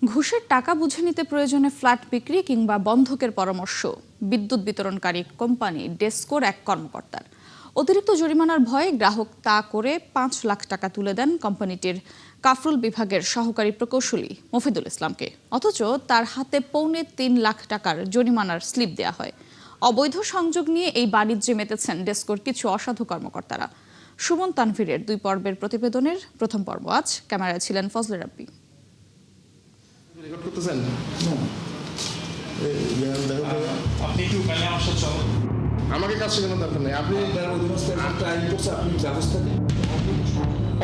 ঘুষের টাকা বুঝে নিতে প্রয়োজনে ফ্ল্যাট বিক্রি কিংবা বন্ধকের পরামর্শ বিদ্যুৎ বিতরণকারী কোম্পানি ডেসকোর এক কর্মকর্তার। অতিরিক্ত জরিমানার ভয়ে গ্রাহক তা করে ৫ লাখ টাকা তুলে দেন কোম্পানিটির কাফরুল বিভাগের সহকারী প্রকৌশলী মফিদুল ইসলামকে। অথচ তার হাতে ৩.৫ লাখ টাকার জরিমানার স্লিপ দেওয়া হয়। অবৈধ সংযোগ নিয়ে এই বাণিজ্যে মেতেছেন ডেসকোর কিছু অসাধু কর্মকর্তারা। সুমন তানভীরের ২ পর্বের প্রতিবেদনের প্রথম পর্ব আজ। ক্যামেরায় ছিলেন ফজলে রাব্বি। রেকর্ড করতেছেন? আপনি একটু কালে আমার সাথে চলো। আমাকে কাজ শেখানোর দরকার নেই। আপনি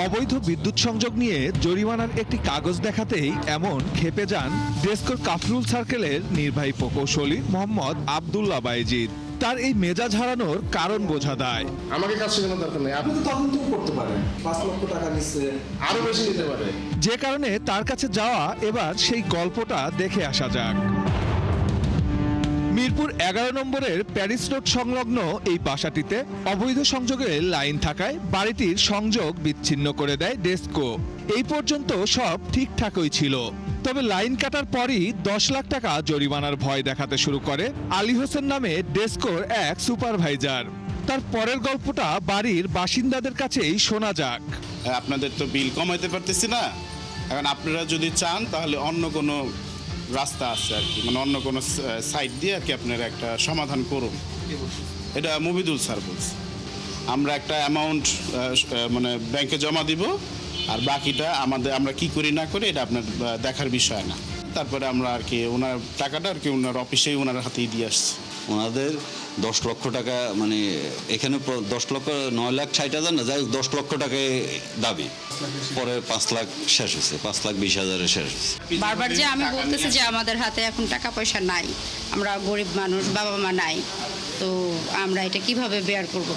অবৈধ বিদ্যুৎ সংযোগ নিয়ে জরিমানার একটি কাগজ দেখাতেই এমন ক্ষেপে যান ডেসকোর কাফরুল সার্কেলের নির্বাহী প্রকৌশলী মোহাম্মদ আব্দুল্লাহ বাইজিদ। তার এই মেজাজ হারানোর কারণ বোঝা দেয়। আমাকে কাজ শেখানোর দরকার নেই। আপনি তো তদন্ত করতে পারেন। ৫ লক্ষ টাকা নিচ্ছে, আরো বেশি নিতে পারে। যে কারণে তার কাছে যাওয়া, এবার সেই গল্পটা দেখে আসা যাক। মিরপুর ১১ নম্বরের প্যারিস রোড সংলগ্ন এই বাসাটিতে অবৈধ সংযোগের লাইন থাকায় বাড়িটির সংযোগ বিচ্ছিন্ন করে দেয় ডেসকো। এই পর্যন্ত সব ঠিকঠাকই ছিল, তবে লাইন কাটার পরই ১০ লাখ টাকা জরিমানার ভয় দেখাতে শুরু করে আলী হোসেন নামে ডেসকোর এক সুপারভাইজার। তার পরের গল্পটা বাড়ির বাসিন্দাদের কাছেই শোনা যাক। আপনাদের তো বিল কমাইতে পারতেছি না, এখন আপনারা যদি চান তাহলে অন্য কোনো রাস্তা আছে আর কি, মানে অন্য কোনো সাইড দিয়ে আর কি আপনারা একটা সমাধান করুন। এটা মফিদুল স্যার বলছে। আমরা একটা অ্যামাউন্ট মানে ব্যাংকে জমা দিব, আর বাকিটা আমরা কি করি না করি এটা আপনার দেখার বিষয় না। তারপরে আমরা আর কি ওনার টাকাটা আর কি ওনার অফিসেই ওনার হাতেই দিয়ে আসছি। ওনাদের ১০ লক্ষ টাকা, মানে এখানে ১০ লক্ষ ৯,৬০,০০০ না, যাই হোক ১০ লক্ষ টাকায় দাবি, পরে ৫ লাখ শেষ হয়েছে, ৫,২০,০০০ শেষ হয়েছে। বারবার যে আমি বলতেছি যে আমাদের হাতে এখন টাকা পয়সা নাই, আমরা গরিব মানুষ, বাবা মা নাই, তো আমরা এটা কিভাবে বেয়ার করব।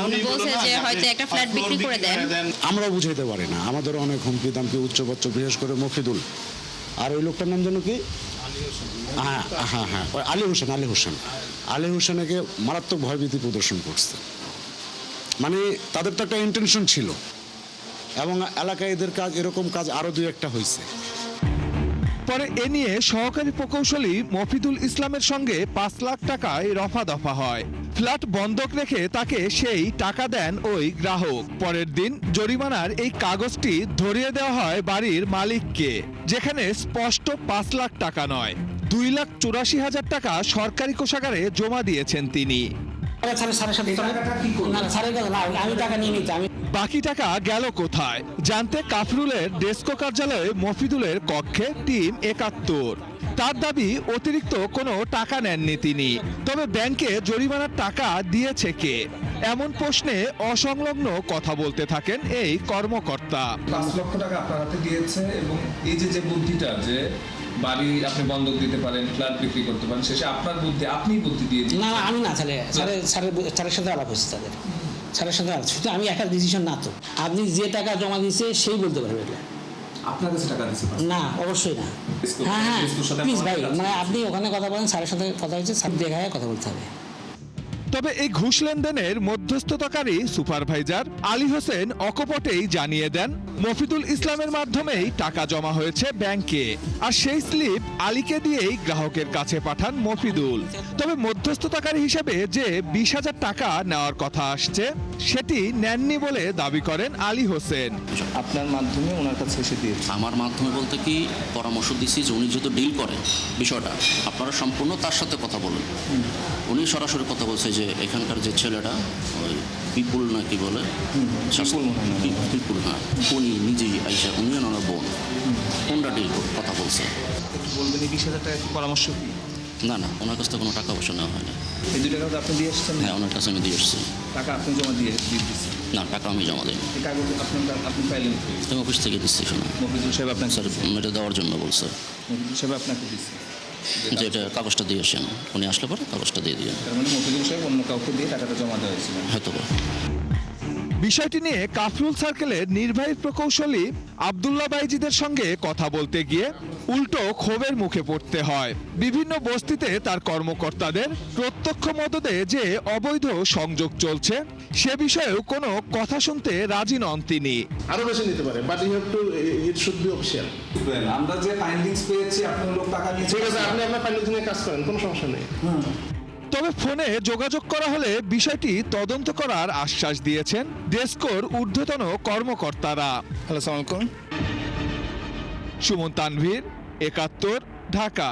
উনি বলছে যে হয়তো একটা ফ্ল্যাট বিক্রি করে দেন। আমরাও বুঝাইতে পারি না। আমাদের অনেক হুমকি দামকি উচ্চবাচ্চ, বিশেষ করে মফিদুল। আর ওই লোকটার নাম যেন কি? হ্যাঁ, আলী হোসেনকে মারাত্মক ভয়ভীতি প্রদর্শন করছে। মানে তাদের তো একটা ইন্টেনশন ছিল, এবং এলাকায় এদের কাজ, এরকম কাজ আরো ২-১টা হয়েছে। পরে এ নিয়ে সহকারী প্রকৌশলী মফিদুল ইসলামের সঙ্গে ৫ লাখ টাকায় রফা দফা হয়। ফ্ল্যাট বন্ধক রেখে তাকে সেই টাকা দেন ওই গ্রাহক। পরের দিন জরিমানার এই কাগজটি ধরিয়ে দেওয়া হয় বাড়ির মালিককে, যেখানে স্পষ্ট ৫ লাখ টাকা নয়, ২,৮৪,০০০ টাকা সরকারি কোষাগারে জমা দিয়েছেন তিনি। বাকি টাকা গেল কোথায় জানতে কাফরুলের ডেসকো কার্যালয়ে মফিদুলের কক্ষে টিম ৭১। তার দাবি অতিরিক্ত কোনো টাকা নেননি তিনি, তবে ব্যাংকে জরিমানার টাকা দিয়েছে কে, এমন প্রশ্নে অসংলগ্ন কথা বলতে থাকেন এই কর্মকর্তা। ৫ লক্ষ টাকা আপনার হাতে দিয়েছে, এবং এই যে বুদ্ধিটা যে বাড়ি আপনি বন্ধক দিতে পারেন, ফ্ল্যাট বিক্রি করতে পারেন, শেষে আপনার বুদ্ধি, আপনি বুদ্ধি দিয়ে দিয়েছেন। না, আমি না, স্যারের সাথে আলাপ হয়েছে, স্যারের সাথে আলাপ, শুধু আমি একা ডিসিশন না তো। আপনি যে টাকা জমা দিয়েছে সেই বলতে পারবে এটা। আপনার কাছে টাকা দিয়েছে না, অবশ্যই না। হ্যাঁ, প্লিজ ভাই, মানে আপনি ওখানে কথা বলেন, স্যারের সাথে কথা হয়েছে, স্যার দেখায় কথা বলতে হবে। তবে এই ঘুষ লেনদেনের মধ্যস্থতাকারী সুপারভাইজার আলী হোসেন অকপটেই জানিয়ে দেন মফিদুল ইসলামের মাধ্যমেই টাকা জমা হয়েছে ব্যাংকে, আর সেই স্লিপ আলীকে দিয়েই গ্রাহকের কাছে পাঠান মফিদুল। তবে মধ্যস্থতাকারী হিসেবে যে ২০,০০০ টাকা নেওয়ার কথা আসছে সেটি নেননি বলে দাবি করেন আলী হোসেন। আপনার মাধ্যমে ওনার কাছে এসে দিয়েছে? আমার মাধ্যমে বলতে কি, পরামর্শ দিচ্ছি যে উনি যেহেতু ডিল করেন বিষয়টা, আপনারা সম্পূর্ণ তার সাথে কথা বলুন। উনি সরাসরি কথা বলছে যে এখানকার যে ছেলেটা ওই বিপুল না কি বলে, বিপুল, হ্যাঁ, উনি নিজেই আইসা, উনি ওনার বোন, কোনটা ডিল কথা বলছে। বলবেন এই ২০,০০০ টাকা পরামর্শ কি? না, ওনার কাছ থেকে কোনো টাকা পয়সা নেওয়া হয় না। এই ২ টাকা আপনি দিয়ে এসেছেন? হ্যাঁ, ওনার কাছে আমি দিয়ে এসেছি। টাকা আপনি জমা দিয়ে দিচ্ছেন? না, টাকা আমি জমা দিইনি। এই কাগজ আপনি পাইলেন? আমি অফিস থেকে দিচ্ছি। শোনা, মফিদুল সাহেব আপনাকে স্যার এটা দেওয়ার জন্য বলছে। মফিদুল সাহেব আপনাকে দিচ্ছে যে এটা কাগজটা দিয়ে আসেন, উনি আসলে পরে কাগজটা দিয়ে দিলেন। তার মানে মফিদুল সাহেব অন্য কাউকে দিয়ে টাকাটা জমা দেওয়া হয়েছিল হয়তো। বিষয়টি নিয়ে কাফরুল সার্কেলের নির্বাহী প্রকৌশলী আব্দুল্লাহ বাইজিদের সঙ্গে কথা বলতে গিয়ে উল্টো ক্ষোভের মুখে পড়তে হয়। বিভিন্ন বস্তিতে তার কর্মকর্তাদের প্রত্যক্ষ মদদে যে অবৈধ সংযোগ চলছে সে বিষয়েও কোনো কথা শুনতে রাজি নন তিনি। আরো বেশি নিতে পারে, but you have to, it should be official. আমরা যে ফাইন্ডিংস পেয়েছি আপনার লোক টাকা নিয়ে, ঠিক আছে, আপনি আপনার ফাইন্ডিংস নিয়ে কাজ করেন, কোনো সমস্যা নেই। তবে ফোনে যোগাযোগ করা হলে বিষয়টি তদন্ত করার আশ্বাস দিয়েছেন ডেসকোর ঊর্ধ্বতন কর্মকর্তারা। হ্যালো, আসসালামু আলাইকুম। সুমন তানভীর, ৭১, ঢাকা।